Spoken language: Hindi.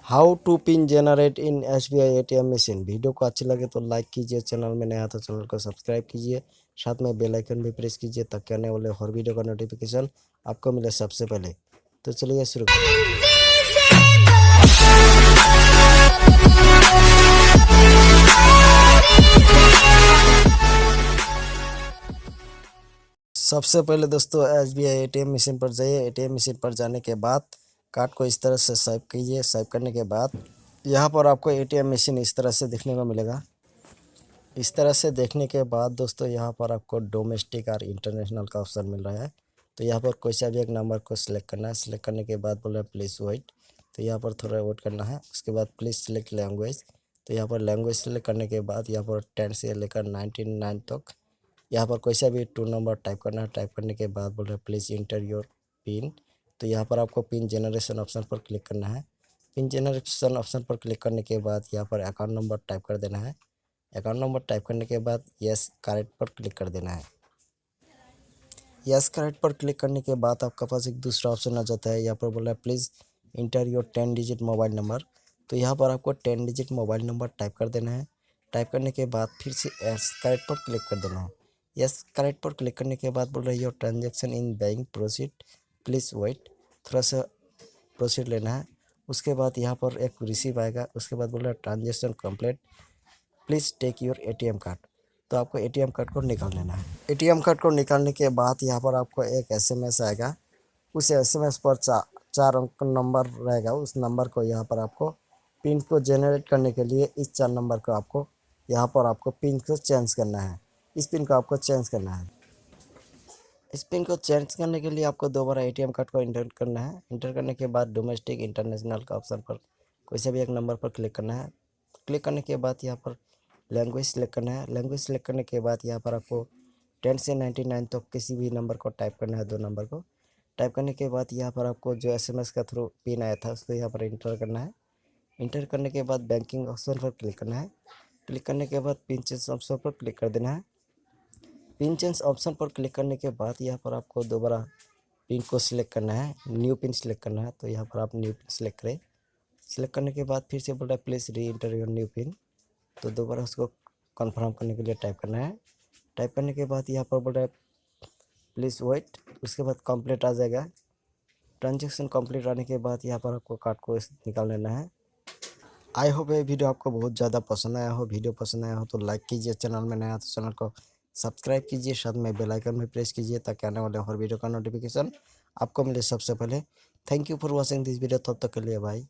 How to pin generate in SBI ATM machine. Video को अच्छी लगे तो लाइक कीजिए, चैनल में नया तो चैनल को सब्सक्राइब कीजिए, साथ में बेल आइकन भी प्रेस कीजिए ताकि आने वाले हर वीडियो का नोटिफिकेशन आपको मिले सबसे पहले। तो चलिए शुरू सबसे पहले दोस्तों SBI ATM मशीन पर जाइए। ATM मशीन पर जाने के बाद कार्ड को इस तरह से स्वाइप कीजिए। स्वाइप करने के बाद यहाँ पर आपको ATM मशीन इस तरह से दिखने को मिलेगा। इस तरह से देखने के बाद दोस्तों यहाँ पर आपको डोमेस्टिक और इंटरनेशनल का ऑप्शन मिल रहा है। तो यहाँ पर कोई सा भी एक नंबर को सिलेक्ट करना है। सिलेक्ट करने के बाद बोल रहा है प्लीज़ वेट, तो यहाँ पर थोड़ा वेट करना है। उसके बाद प्लीज़ सिलेक्ट लैंग्वेज, तो यहाँ पर लैंग्वेज सिलेक्ट करने के बाद यहाँ पर 10 से लेकर 99 तक यहाँ पर कोई सा भी 2 नंबर टाइप करना है। टाइप करने के बाद बोल रहा है प्लीज़ इंटर योर पिन, तो यहाँ पर आपको पिन जनरेशन ऑप्शन पर क्लिक करना है। पिन जनरेशन ऑप्शन पर क्लिक करने के बाद यहाँ पर अकाउंट नंबर टाइप कर देना है। अकाउंट नंबर टाइप करने के बाद यस करेक्ट पर क्लिक कर देना है। यस करेक्ट पर क्लिक करने के बाद आपके पास एक दूसरा ऑप्शन आ जाता है। यहाँ पर बोला है please inter your 10 digit mobile number, तो यहाँ पर आपको 10 डिजिट मोबाइल नंबर टाइप कर देना है। टाइप करने के बाद फिर से यस करेक्ट पर क्लिक कर देना है। यस करेक्ट पर क्लिक करने के बाद बोल रहा है your transaction in bank proceed, please wait, थोड़ा सा प्रोसीड लेना है। उसके बाद यहाँ पर एक रिसीव आएगा। उसके बाद बोल रहा है transaction complete, please take your ATM card, तो आपको ATM कार्ड को निकाल लेना है। ATM कार्ड को निकालने के बाद यहाँ पर आपको एक SMS आएगा। उस SMS पर चार अंक नंबर रहेगा। उस नंबर को यहाँ पर आपको पिन को जनरेट करने के लिए इस 4 नंबर को आपको यहाँ पर आपको पिन को चेंज करना है। इस पिन को आपको चेंज करना है। इस पिन को चेंज करने के लिए आपको दोबारा ATM कार्ड को इंटर करना है। इंटर करने के बाद डोमेस्टिक इंटरनेशनल का ऑप्शन पर कोई से भी एक नंबर पर क्लिक करना है। क्लिक करने के बाद यहाँ पर लैंग्वेज सेलेक्ट करना है। लैंग्वेज सेलेक्ट करने के बाद यहाँ पर आपको 10 से 99 तक किसी भी नंबर को टाइप करना है। 2 नंबर को टाइप करने के बाद यहाँ पर आपको जो SMS का थ्रू पिन आया था उसको यहाँ पर इंटर करना है। इंटर करने के बाद बैंकिंग ऑप्शन पर क्लिक करना है। क्लिक करने के बाद पिन चेंज ऑप्शन पर क्लिक कर देना है। पिन चेंज ऑप्शन पर क्लिक करने के बाद यहाँ पर आपको दोबारा पिन को सिलेक्ट करना है। न्यू पिन सिलेक्ट करना है, तो यहाँ पर आप न्यू पिन सिलेक्ट करें। सिलेक्ट करने के बाद फिर से बोल रहा है प्लीज़ री इंटर योर न्यू पिन, तो दोबारा उसको कंफर्म करने के लिए टाइप करना है। टाइप करने के बाद यहाँ पर बोल रहा है प्लीज़ वेट, उसके बाद कंप्लीट आ जाएगा। ट्रांजेक्शन कंप्लीट आने के बाद यहाँ पर आपको कार्ड को निकाल लेना है। आई होप ये वीडियो आपको बहुत ज़्यादा पसंद आया हो। वीडियो पसंद आया हो तो लाइक कीजिए, चैनल में नया तो चैनल को सब्सक्राइब कीजिए, साथ में बेल आइकन में प्रेस कीजिए ताकि आने वाले हर वीडियो का नोटिफिकेशन आपको मिले सबसे पहले। Thank you for watching this video. तब तक के लिए भाई।